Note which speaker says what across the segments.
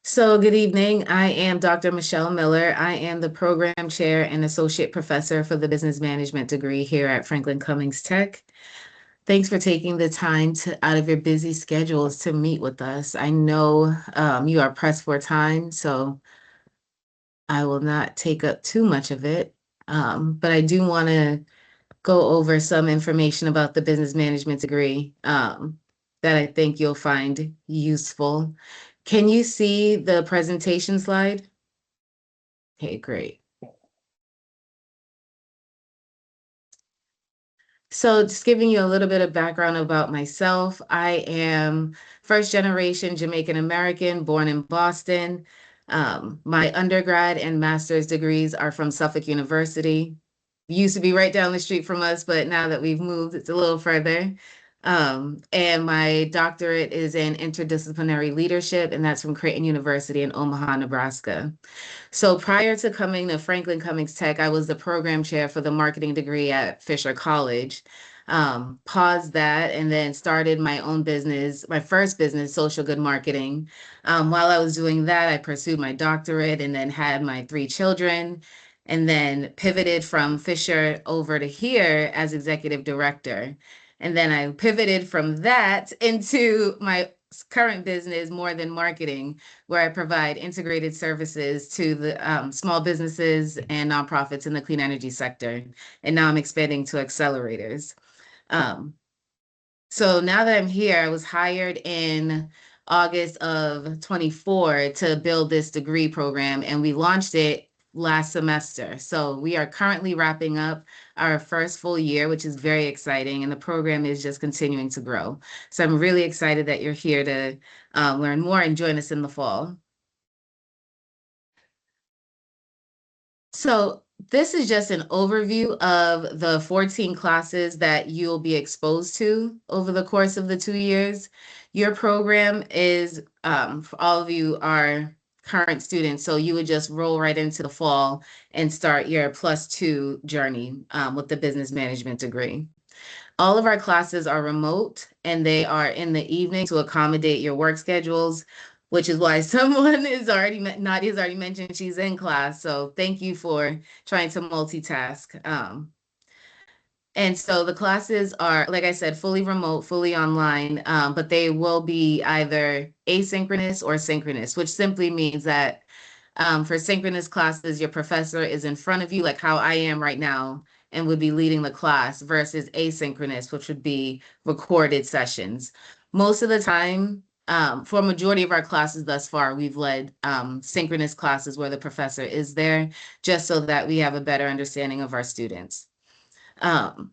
Speaker 1: So, good evening. I am Dr. Michelle Miller. I am the program chair and associate professor for the business management degree here at Franklin Cummings Tech. Thanks for taking the time out of your busy schedules to meet with us. I know you are pressed for time, so I will not take up too much of it. But I do want to go over some information about the business management degree that I think you'll find useful. Can you see the presentation slide? Okay, great. So just giving you a little bit of background about myself, I am first generation Jamaican American, born in Boston. My undergrad and master's degrees are from Suffolk University. Used to be right down the street from us, but now that we've moved, it's a little further. And my doctorate is in interdisciplinary leadership, and that's from Creighton University in Omaha, Nebraska. So prior to coming to Franklin Cummings Tech, I was the program chair for the marketing degree at Fisher College. Paused that and then started my own business, my first business, Social Good Marketing. While I was doing that, I pursued my doctorate and then had my three children and then pivoted from Fisher over to here as executive director. And then I pivoted from that into my current business, More Than Marketing, where I provide integrated services to the small businesses and nonprofits in the clean energy sector. And now I'm expanding to accelerators. Um, so now that I'm here, I was hired in August of 24 to build this degree program, and we launched it last semester. So we are currently wrapping up our first full year, which is very exciting, and the program is just continuing to grow. So I'm really excited that you're here to learn more and join us in the fall. So this is just an overview of the 14 classes that you'll be exposed to over the course of the 2 years. Your program is, for all of you are current students, so you would just roll right into the fall and start your +2 journey with the business management degree. All of our classes are remote and they are in the evening to accommodate your work schedules, which is why someone is already, Nadia's already mentioned she's in class. So thank you for trying to multitask. And so the classes are, like I said, fully remote, fully online, but they will be either asynchronous or synchronous, which simply means that for synchronous classes, your professor is in front of you, like how I am right now, and would be leading the class versus asynchronous, which would be recorded sessions. Most of the time, for a majority of our classes thus far, we've led synchronous classes where the professor is there, just so that we have a better understanding of our students. Um,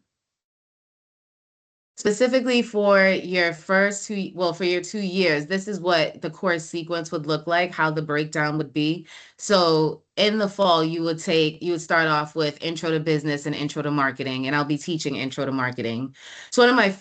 Speaker 1: Specifically for your first two, well, for your 2 years, this is what the course sequence would look like, how the breakdown would be. So in the fall, you would start off with Intro to Business and Intro to Marketing, and I'll be teaching Intro to Marketing. It's one of my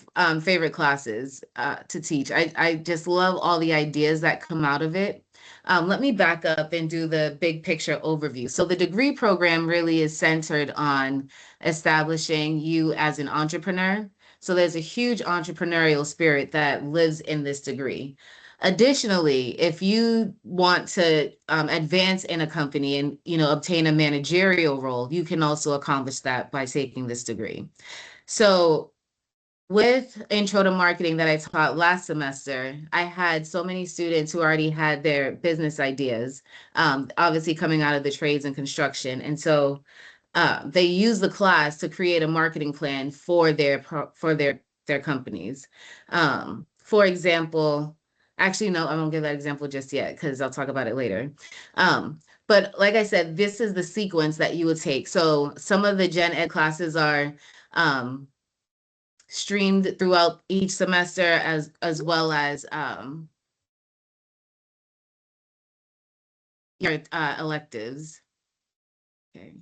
Speaker 1: favorite classes to teach. I just love all the ideas that come out of it. Let me back up and do the big picture overview. So the degree program really is centered on establishing you as an entrepreneur. So there's a huge entrepreneurial spirit that lives in this degree. Additionally, if you want to advance in a company and obtain a managerial role, you can also accomplish that by taking this degree. So with Intro to Marketing that I taught last semester, I had so many students who already had their business ideas, obviously coming out of the trades and construction. And so they use the class to create a marketing plan for their companies. For example, actually, no, I won't give that example just yet because I'll talk about it later. But like I said, this is the sequence that you would take. So some of the gen ed classes are streamed throughout each semester as well as your electives. Okay.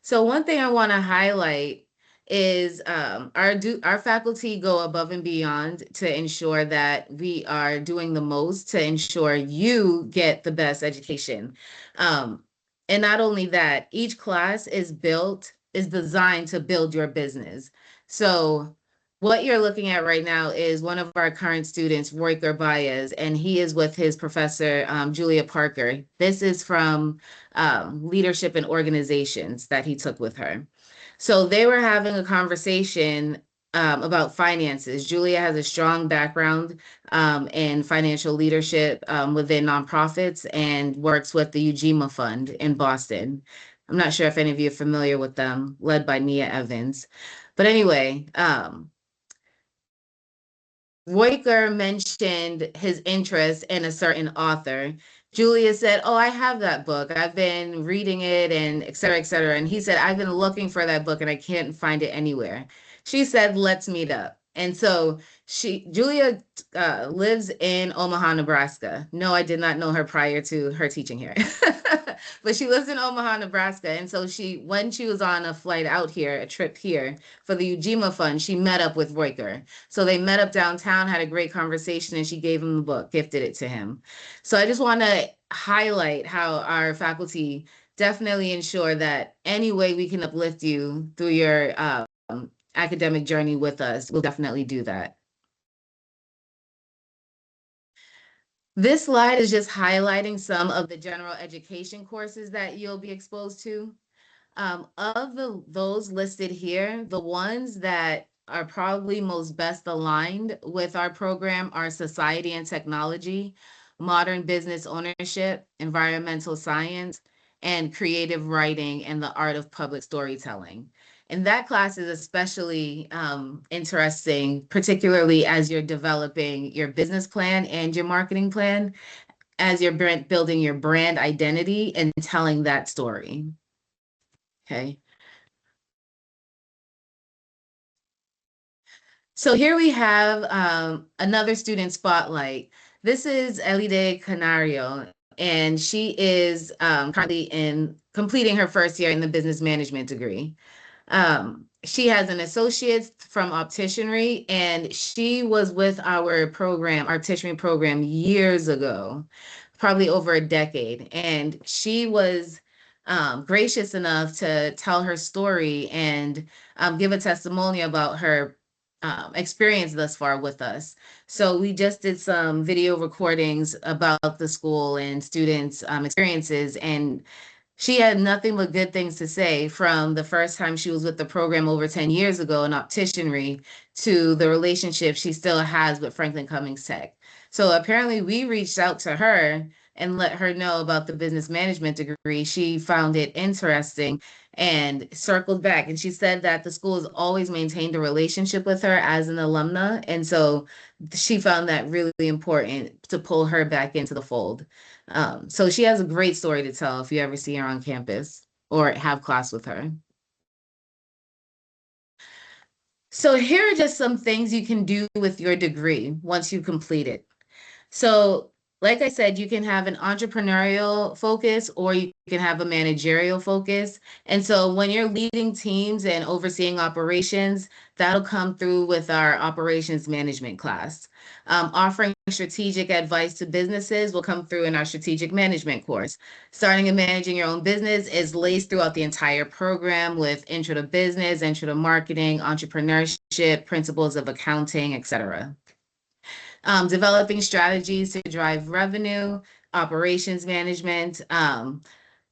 Speaker 1: So one thing I want to highlight is our faculty go above and beyond to ensure that we are doing the most to ensure you get the best education. Um, and not only that, each class is designed to build your business. So what you're looking at right now is one of our current students, Royker Baez, and he is with his professor, Julia Parker. This is from Leadership and Organizations that he took with her. So they were having a conversation about finances. Julia has a strong background in financial leadership within nonprofits and works with the Ujima Fund in Boston. I'm not sure if any of you are familiar with them, led by Nia Evans. But anyway, Royker mentioned his interest in a certain author. Julia said, "Oh, I have that book. I've been reading it and et cetera, et cetera." And he said, "I've been looking for that book and I can't find it anywhere." She said, "Let's meet up." And so Julia lives in Omaha, Nebraska. No, I did not know her prior to her teaching here. But she lives in Omaha, Nebraska. And so when she was on a flight out here, a trip here for the Ujima Fund, she met up with Royker. So they met up downtown, had a great conversation, and she gave him the book, gifted it to him. So I just want to highlight how our faculty definitely ensure that any way we can uplift you through your academic journey with us, we'll definitely do that. This slide is just highlighting some of the general education courses that you'll be exposed to. Those listed here, the ones that are probably most best aligned with our program are society and technology, modern business ownership, environmental science, and creative writing and the art of public storytelling. And that class is especially interesting, particularly as you're developing your business plan and your marketing plan, as you're building your brand identity and telling that story. Okay. So here we have another student spotlight. This is Elide Canario, and she is currently completing her first year in the business management degree. She has an associate's from opticianry, and she was with our program, opticianry program, years ago, probably over a decade. And she was gracious enough to tell her story and give a testimonial about her experience thus far with us. So we just did some video recordings about the school and students' experiences, and she had nothing but good things to say from the first time she was with the program over 10 years ago in opticianry to the relationship she still has with Franklin Cummings Tech. So apparently we reached out to her and let her know about the business management degree. She found it interesting and circled back. And she said that the school has always maintained a relationship with her as an alumna. And so she found that really important to pull her back into the fold. So she has a great story to tell if you ever see her on campus or have class with her. So here are just some things you can do with your degree once you complete it. So, like I said, you can have an entrepreneurial focus or you can have a managerial focus. And so, when you're leading teams and overseeing operations, that'll come through with our operations management class. Offering strategic advice to businesses will come through in our strategic management course. Starting and managing your own business is laced throughout the entire program with intro to business, intro to marketing, entrepreneurship, principles of accounting, etc. Developing strategies to drive revenue, operations management,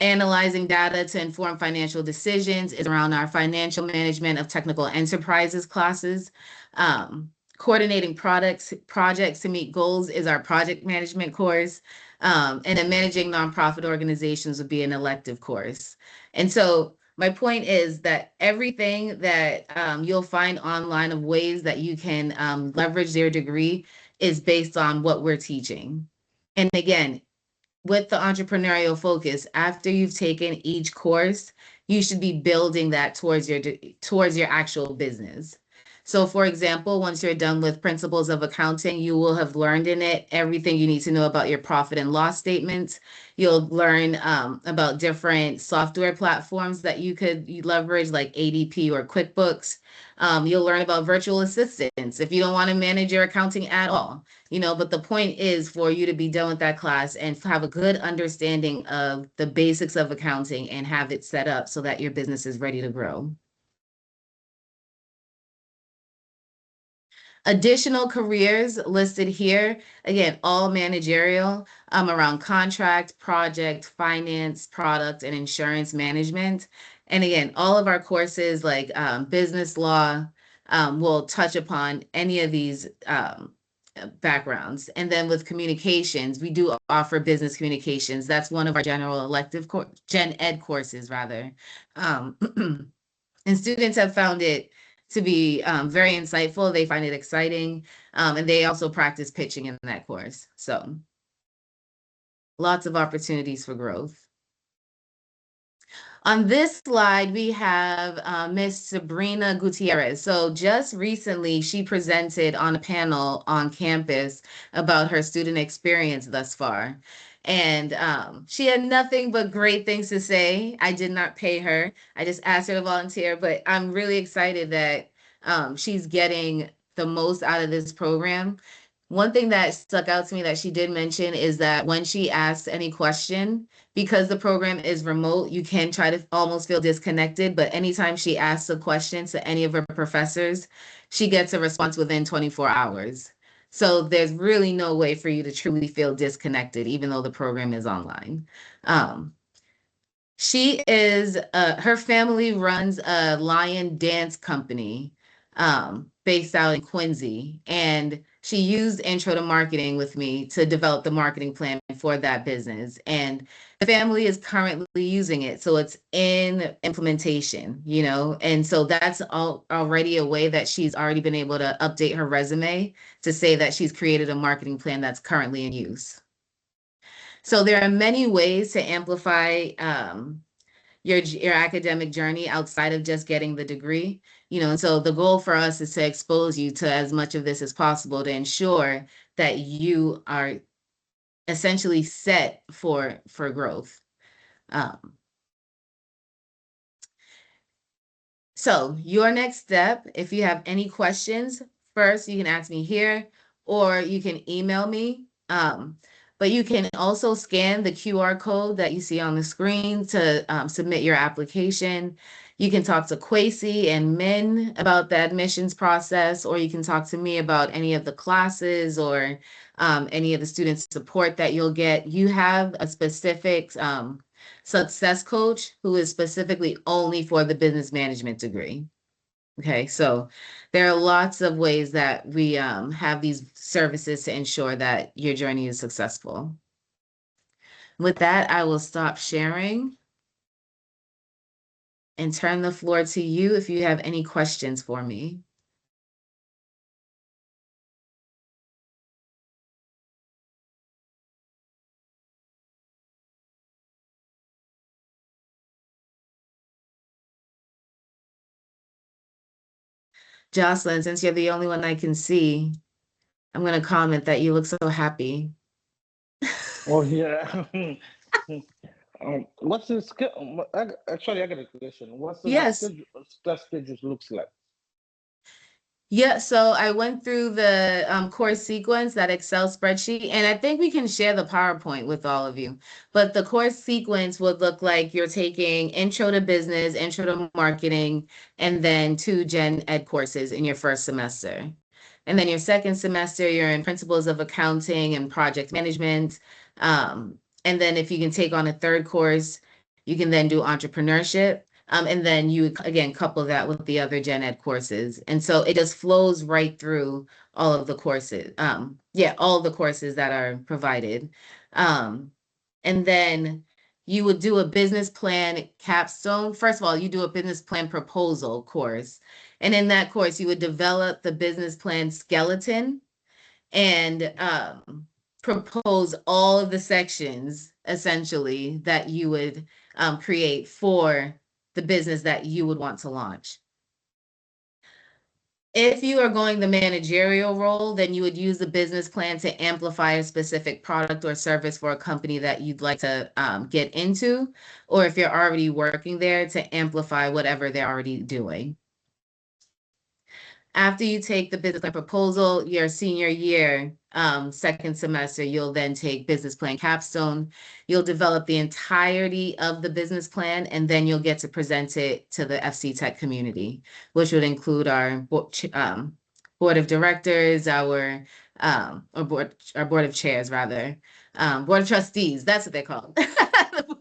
Speaker 1: analyzing data to inform financial decisions is around our financial management of technical enterprises classes. Coordinating projects to meet goals is our project management course. And then managing nonprofit organizations would be an elective course. And so my point is that everything that you'll find online of ways that you can leverage their degree is based on what we're teaching. And again, with the entrepreneurial focus, after you've taken each course, you should be building that towards your actual business. So for example, once you're done with principles of accounting, you will have learned in it everything you need to know about your profit and loss statements. You'll learn about different software platforms that you could leverage like ADP or QuickBooks. You'll learn about virtual assistants if you don't want to manage your accounting at all, but the point is for you to be done with that class and have a good understanding of the basics of accounting and have it set up so that your business is ready to grow. Additional careers listed here, again, all managerial, around contract, project, finance, product, and insurance management. And again, all of our courses like business law will touch upon any of these backgrounds. And then with communications, we do offer business communications. That's one of our general elective gen ed courses rather. Um, and students have found it to be very insightful. They find it exciting, and they also practice pitching in that course. So lots of opportunities for growth. On this slide, we have Miss Sabrina Gutierrez. So just recently, she presented on a panel on campus about her student experience thus far. And she had nothing but great things to say. I did not pay her. I just asked her to volunteer, but I'm really excited that she's getting the most out of this program. One thing that stuck out to me that she did mention is that when she asks any question, because the program is remote, you can try to almost feel disconnected, but anytime she asks a question to any of her professors, she gets a response within 24 hours. So there's really no way for you to truly feel disconnected, even though the program is online. She is, her family runs a lion dance company based out in Quincy. And she used Intro to Marketing with me to develop the marketing plan for that business. And the family is currently using it. So it's in implementation, you know, and so that's already a way that she's already been able to update her resume to say that she's created a marketing plan that's currently in use. So there are many ways to amplify your academic journey outside of just getting the degree. You know, and so the goal for us is to expose you to as much of this as possible to ensure that you are essentially set for growth. So your next step, if you have any questions, first you can ask me here or you can email me. But you can also scan the QR code that you see on the screen to submit your application. You can talk to Kwesi and Min about the admissions process, or you can talk to me about any of the classes or any of the student support that you'll get. You have a specific success coach who is specifically only for the business management degree. Okay, so there are lots of ways that we have these services to ensure that your journey is successful. With that, I will stop sharing and turn the floor to you if you have any questions for me. Jocelyn, since you're the only one I can see, I'm going to comment that you look so happy.
Speaker 2: Oh yeah. What's the schedule? Actually, I got a question. What's the
Speaker 1: Yes.
Speaker 2: schedule? Class schedule looks like?
Speaker 1: Yeah, so I went through the course sequence, that Excel spreadsheet, and I think we can share the PowerPoint with all of you. But the course sequence would look like you're taking Intro to Business, Intro to Marketing, and then 2 Gen Ed courses in your first semester. And then your second semester, you're in Principles of Accounting and Project Management. And then if you can take on a third course, you can then do entrepreneurship. And then you again couple that with the other gen ed courses. And so it just flows right through all of the courses. All the courses that are provided. And then you would do a business plan capstone. First of all, you do a business plan proposal course. And in that course, you would develop the business plan skeleton and propose all of the sections essentially that you would create for the business that you would want to launch. If you are going the managerial role, then you would use the business plan to amplify a specific product or service for a company that you'd like to get into, or if you're already working there, to amplify whatever they're already doing. After you take the business plan proposal, your senior year, second semester, you'll then take business plan capstone. You'll develop the entirety of the business plan, and then you'll get to present it to the FC Tech community, which would include our board board of directors, or board of chairs rather, board of trustees, that's what they're called.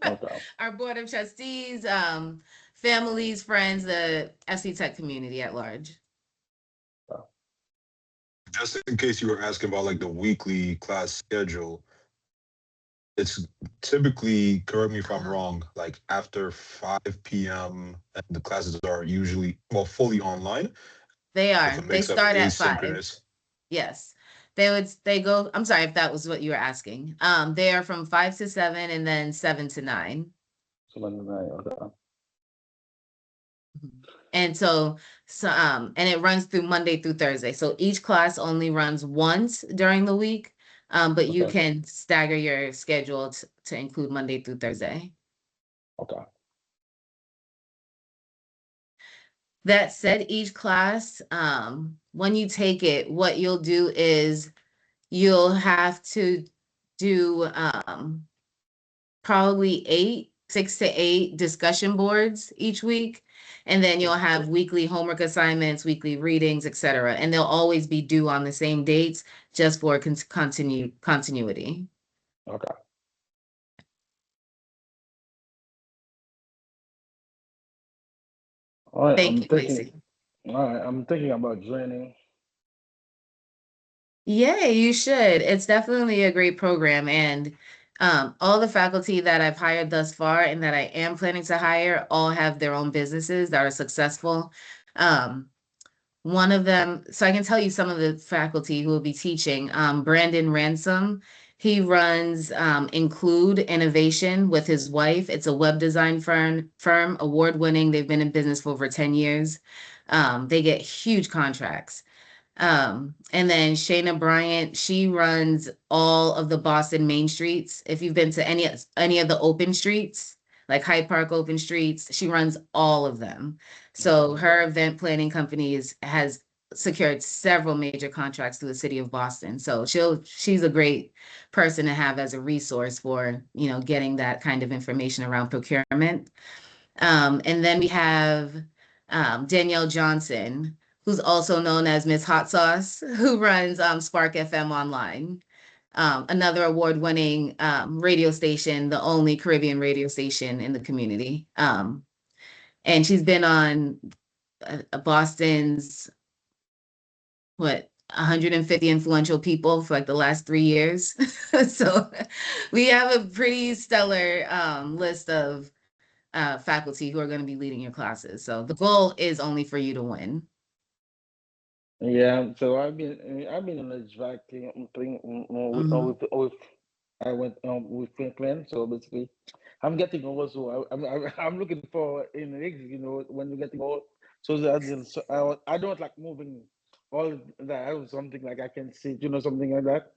Speaker 2: Okay.
Speaker 1: Our board of trustees, families, friends, the FC Tech community at large.
Speaker 3: Just in case you were asking about like the weekly class schedule, it's typically, correct me if I'm wrong, like after 5 p.m. and the classes are usually, well, fully online
Speaker 1: They
Speaker 3: with
Speaker 1: are.
Speaker 3: a
Speaker 1: They
Speaker 3: mix of
Speaker 1: start at 5.
Speaker 3: asynchronous.
Speaker 1: Yes. They go, I'm sorry if that was what you were asking. They are from 5 to 7 and then 7 to 9.
Speaker 2: Okay.
Speaker 1: And and it runs through Monday through Thursday. So each class only runs once during the week. But you
Speaker 2: Okay.
Speaker 1: can stagger your schedule to include Monday through Thursday.
Speaker 2: Okay.
Speaker 1: That said, each class, when you take it, what you'll do is you'll have to do probably 6 to 8 discussion boards each week. And then you'll have weekly homework assignments, weekly readings, etc. And they'll always be due on the same dates just for continuity.
Speaker 2: Okay. All right.
Speaker 1: Thank you, Lacey.
Speaker 2: All right. I'm thinking about joining.
Speaker 1: Yeah, you should. It's definitely a great program. And all the faculty that I've hired thus far and that I am planning to hire all have their own businesses that are successful. One of them, so I can tell you some of the faculty who will be teaching. Brandon Ransom, he runs Include Innovation with his wife. It's a web design firm, award-winning. They've been in business for over 10 years. They get huge contracts. And then Shayna Bryant, she runs all of the Boston main streets. If you've been to any of the open streets, like Hyde Park open streets, she runs all of them. So her event planning company has secured several major contracts through the city of Boston. So she's a great person to have as a resource for, getting that kind of information around procurement. And then we have Danielle Johnson, who's also known as Miss Hot Sauce, who runs Spark FM Online, another award-winning radio station, the only Caribbean radio station in the community. And she's been on Boston's, 150 influential people for like the last 3 years. So we have a pretty stellar list of faculty who are going to be leading your classes. So the goal is only for you to win.
Speaker 2: Yeah, so I've been in the HVAC thing with I went with Franklin. So basically, I'm getting old, so I'm looking for in rigs, when you're getting old. So I don't like moving all that. I was something like I can sit, something like that.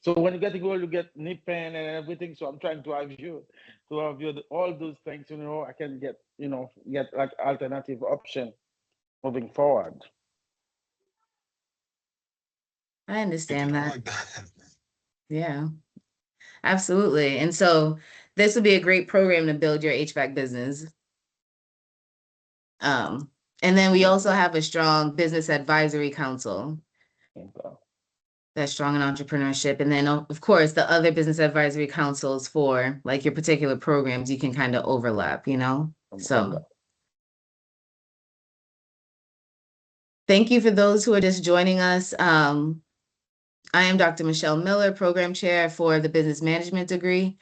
Speaker 2: So when you're getting old, you get knee pain and everything. So I'm trying to have all those things. I can get like alternative option moving forward.
Speaker 1: I understand
Speaker 3: I
Speaker 1: that.
Speaker 3: like that.
Speaker 1: Yeah, absolutely. And so this would be a great program to build your HVAC business. And then we also have a strong business advisory council
Speaker 2: Okay.
Speaker 1: that's strong in entrepreneurship. And then, of course, the other business advisory councils for like your particular programs, you can kind of overlap, So thank you for those who are just joining us. I am Dr. Michelle Miller, Program Chair for the Business Management degree.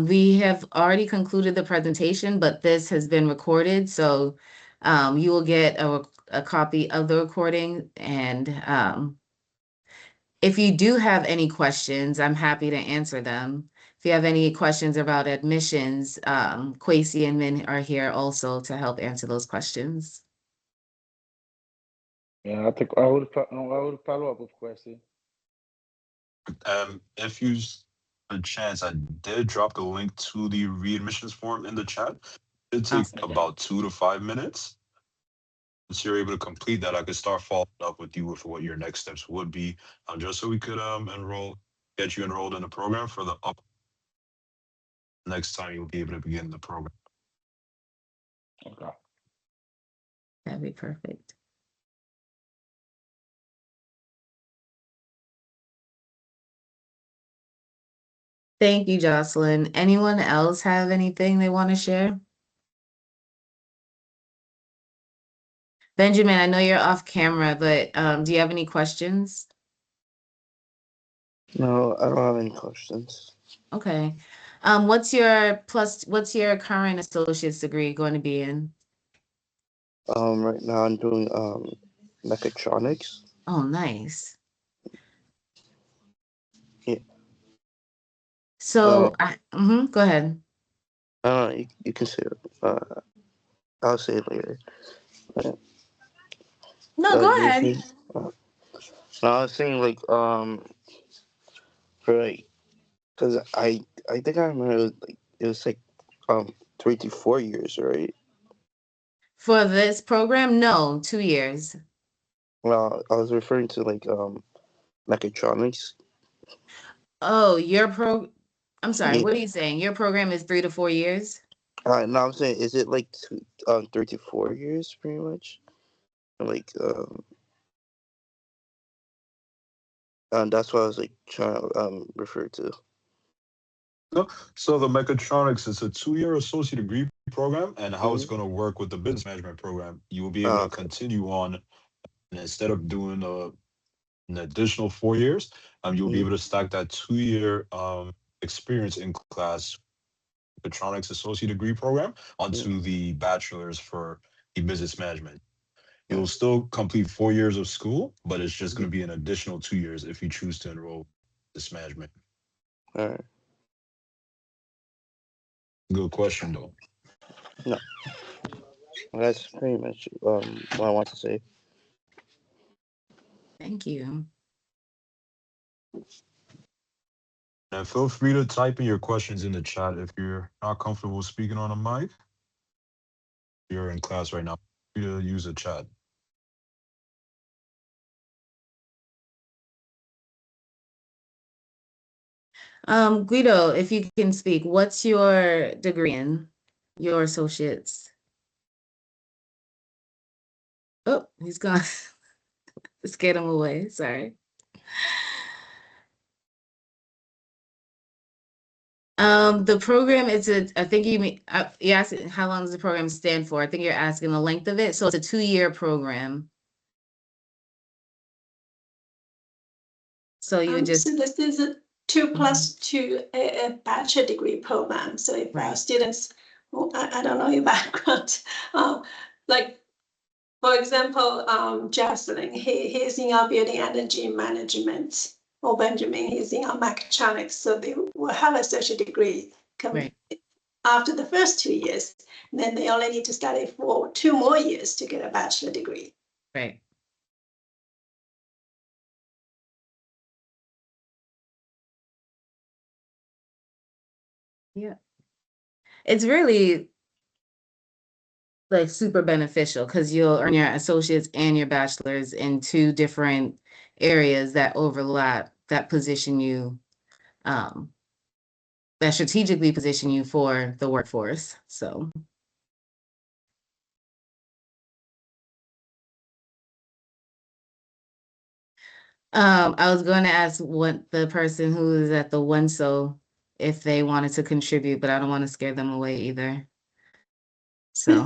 Speaker 1: We have already concluded the presentation, but this has been recorded, so you will get a copy of the recording. And if you do have any questions, I'm happy to answer them. If you have any questions about admissions, Kwesi and Min are here also to help answer those questions.
Speaker 2: Yeah, I think I would follow up with Kwesi.
Speaker 3: If you a chance, I did drop the link to the readmissions form in the chat. It takes
Speaker 1: Awesome.
Speaker 3: about 2 to 5 minutes. Once you're able to complete that, I could start following up with you with what your next steps would be, just so we could get you enrolled in the program for the next time you'll be able to begin the program.
Speaker 2: Okay.
Speaker 1: That'd be perfect. Thank you, Jocelyn. Anyone else have anything they want to share? Benjamin, I know you're off camera, but do you have any questions?
Speaker 4: No, I don't have any questions.
Speaker 1: Okay. What's your current associate's degree going to be in?
Speaker 4: Right now I'm doing mechatronics.
Speaker 1: Oh, nice.
Speaker 4: Yeah.
Speaker 1: So, go ahead.
Speaker 4: You can say it. I'll say it later.
Speaker 1: No, go ahead.
Speaker 4: No, I was saying like for like, cause I think I remember it was like 3 to 4 years, right?
Speaker 1: For this program, no, 2 years.
Speaker 4: Well, I was referring to like mechatronics.
Speaker 1: Oh, I'm sorry,
Speaker 4: Yeah.
Speaker 1: what are you saying? Your program is 3 to 4 years?
Speaker 4: No, I'm saying, is it like 3 to 4 years, pretty much? Like that's what I was like trying to refer to.
Speaker 3: So the mechatronics is a 2-year associate degree program, and how it's
Speaker 4: Mhm.
Speaker 3: going to work with the business management program, you will be able to
Speaker 4: Okay.
Speaker 3: continue on, and instead of doing an additional 4 years, you'll be
Speaker 4: Mhm.
Speaker 3: able to stack that 2-year experience in class mechatronics associate degree program
Speaker 4: Mhm.
Speaker 3: onto the bachelor's for the business management. You'll
Speaker 4: Mhm.
Speaker 3: still complete 4 years of school, but it's just going
Speaker 4: Mhm.
Speaker 3: to be an additional 2 years if you choose to enroll this management.
Speaker 4: All right.
Speaker 3: Good question though.
Speaker 4: No, that's pretty much what I want to say.
Speaker 1: Thank you.
Speaker 3: And feel free to type in your questions in the chat if you're not comfortable speaking on a mic. You're in class right now. Feel free to use the chat.
Speaker 1: Guido, if you can speak, what's your degree in? Your associates? Oh, he's gone. Scared him away. Sorry. The program is I think you asked how long does the program stand for? I think you're asking the length of it. So it's a 2-year program. So you just.
Speaker 5: So this is a 2+2 a bachelor degree program. So if our
Speaker 1: Right.
Speaker 5: students, I don't know your background, like for example, Jocelyn, he's in our building energy management, or Benjamin, he's in our mechatronics. So they will have a associate degree
Speaker 1: Right.
Speaker 5: after the first 2 years. And then they only need to study for 2 more years to get a bachelor degree.
Speaker 1: Right. Yeah. It's really like super beneficial because you'll earn your associates and your bachelor's in 2 different areas that overlap, that position you, that strategically position you for the workforce. So. I was going to ask what the person who is at the OneSo if they wanted to contribute, but I don't want to scare them away either. So.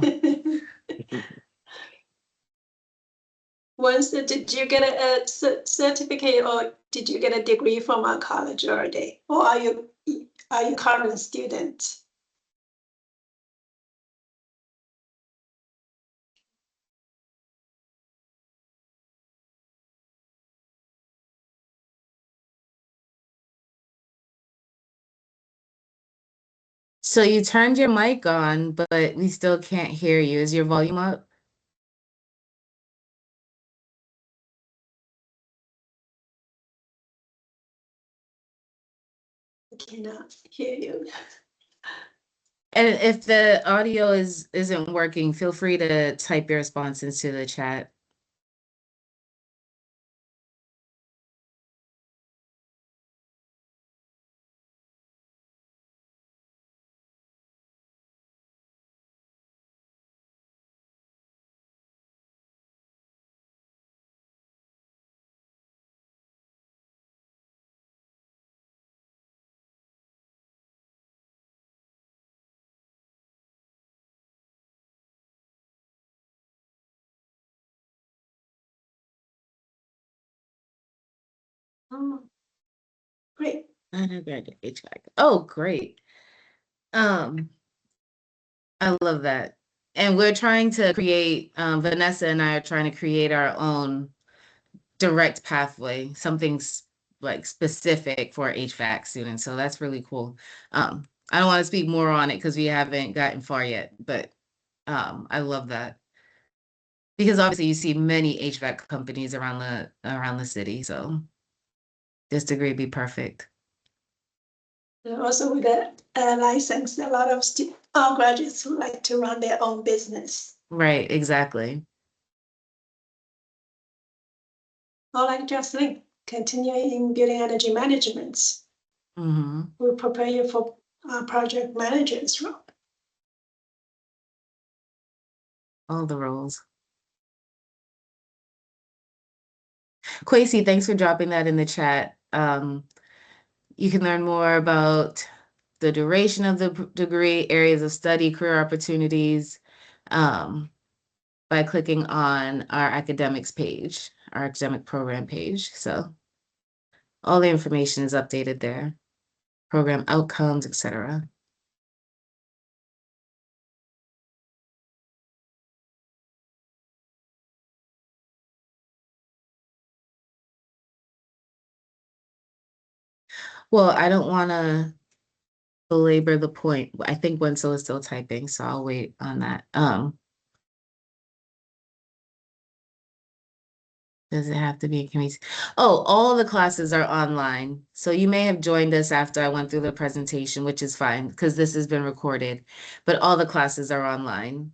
Speaker 5: Did you get a certificate or did you get a degree from a college already? Or are you current student?
Speaker 1: So you turned your mic on, but we still can't hear you. Is your volume up?
Speaker 5: I cannot hear you.
Speaker 1: And if the audio isn't working, feel free to type your responses to the chat.
Speaker 5: Oh, great.
Speaker 1: Undergraduate HVAC. Oh, great. Um, I love that. And we're trying to create, Vanessa and I are trying to create our own direct pathway, like specific for HVAC students. So that's really cool. I don't want to speak more on it because we haven't gotten far yet, but I love that. Because obviously you see many HVAC companies around the city. So this degree would be perfect.
Speaker 5: And also with a license, a lot of graduates who like to run their own business.
Speaker 1: Right, exactly.
Speaker 5: Or like Jocelyn, continuing in building energy management.
Speaker 1: Mm-hmm.
Speaker 5: Will prepare you for project manager's role.
Speaker 1: All the roles. Quasi, thanks for dropping that in the chat. You can learn more about the duration of the degree, areas of study, career opportunities, by clicking on our academics page, our academic program page. So all the information is updated there, program outcomes, etc. Well, I don't want to belabor the point. I think Wenzel is still typing, so I'll wait on that. Does it have to be a community? Oh, all the classes are online. So you may have joined us after I went through the presentation, which is fine because this has been recorded, but all the classes are online.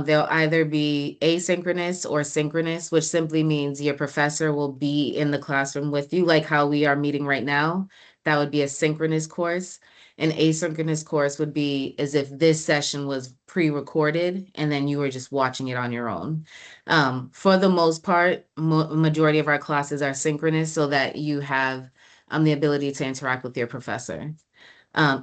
Speaker 1: They'll either be asynchronous or synchronous, which simply means your professor will be in the classroom with you, like how we are meeting right now. That would be a synchronous course. An asynchronous course would be as if this session was pre-recorded and then you were just watching it on your own. For the most part, majority of our classes are synchronous so that you have the ability to interact with your professor.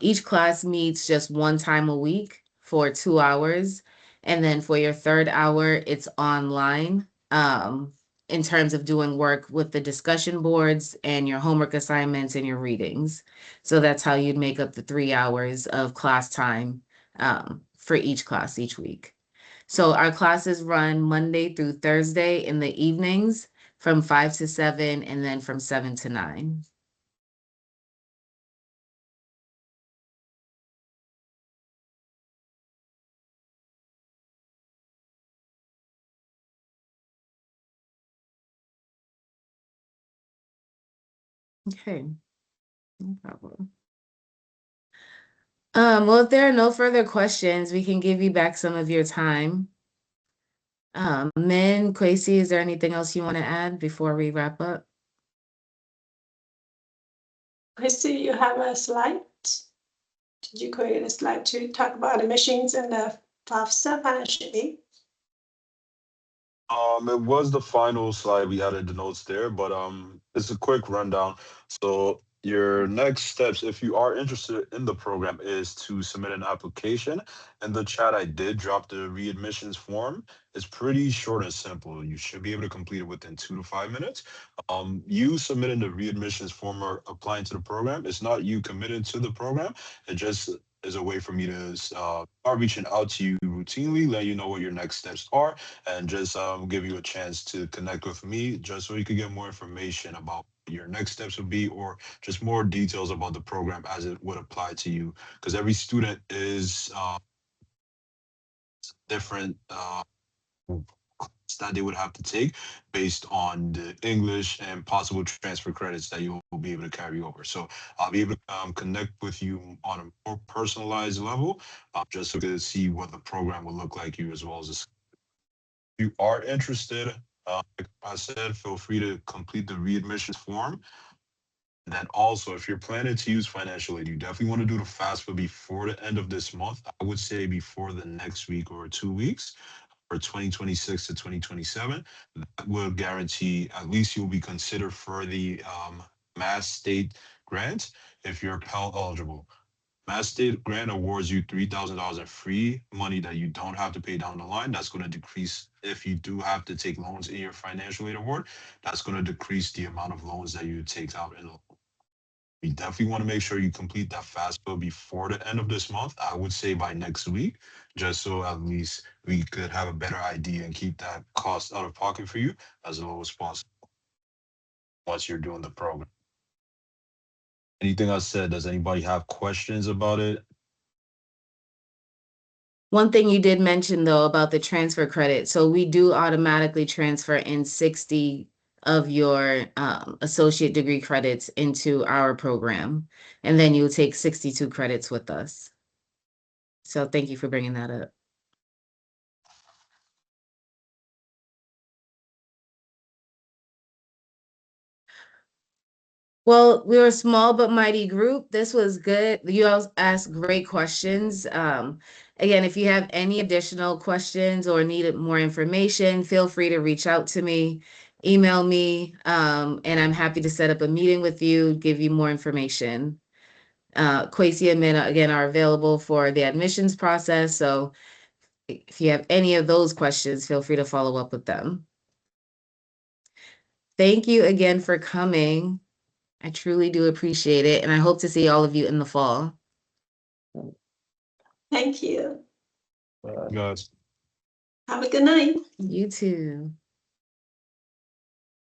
Speaker 1: Each class meets just one time a week for 2 hours. And then for your third hour, it's online in terms of doing work with the discussion boards and your homework assignments and your readings. So that's how you'd make up the 3 hours of class time for each class each week. So our classes run Monday through Thursday in the evenings from 5 to 7 and then from 7 to 9. Okay, no problem. Well, if there are no further questions, we can give you back some of your time. Min, Quasi, is there anything else you want to add before we wrap up?
Speaker 5: Christy, you have a slide. Did you create a slide to talk about the machines and the FAFSA financially?
Speaker 3: It was the final slide we had in the notes there, but it's a quick rundown. So your next steps, if you are interested in the program, is to submit an application. In the chat, I did drop the readmissions form. It's pretty short and simple. You should be able to complete it within 2 to 5 minutes. You submitting the readmissions form or applying to the program, it's not you committed to the program. It just is a way for me to start reaching out to you routinely, let you know what your next steps are, and just give you a chance to connect with me just so you could get more information about your next steps would be, or just more details about the program as it would apply to you, because every student is different that they would have to take based on the English and possible transfer credits that you will be able to carry over. So I'll be able to connect with you on a more personalized level, just so you can see what the program will look like you, as well as the, if you are interested, like I said, feel free to complete the readmissions form. And then also, if you're planning to use financial aid, you definitely want to do the FAFSA before the end of this month. I would say before the next week or 2 weeks for 2026 to 2027. That will guarantee at least you'll be considered for the Mass State grant if you're Pell eligible. Mass State Grant awards you $3,000 in free money that you don't have to pay down the line. That's going to decrease if you do have to take loans in your financial aid award. That's going to decrease the amount of loans that you take out in. We definitely want to make sure you complete that FAFSA before the end of this month. I would say by next week, just so at least we could have a better idea and keep that cost out of pocket for you as low as possible once you're doing the program. Anything I said, does anybody have questions about it?
Speaker 1: One thing you did mention though about the transfer credit. So we do automatically transfer in 60 of your associate degree credits into our program. And then you'll take 62 credits with us. So thank you for bringing that up. Well, we were a small but mighty group. This was good. You all asked great questions. Again, if you have any additional questions or need more information, feel free to reach out to me, email me, and I'm happy to set up a meeting with you, give you more information. Kwesi and Mina, again, are available for the admissions process. So if you have any of those questions, feel free to follow up with them. Thank you again for coming. I truly do appreciate it, and I hope to see all of you in the fall.
Speaker 5: Thank you.
Speaker 3: Guys.
Speaker 5: Have a good night.
Speaker 1: You too.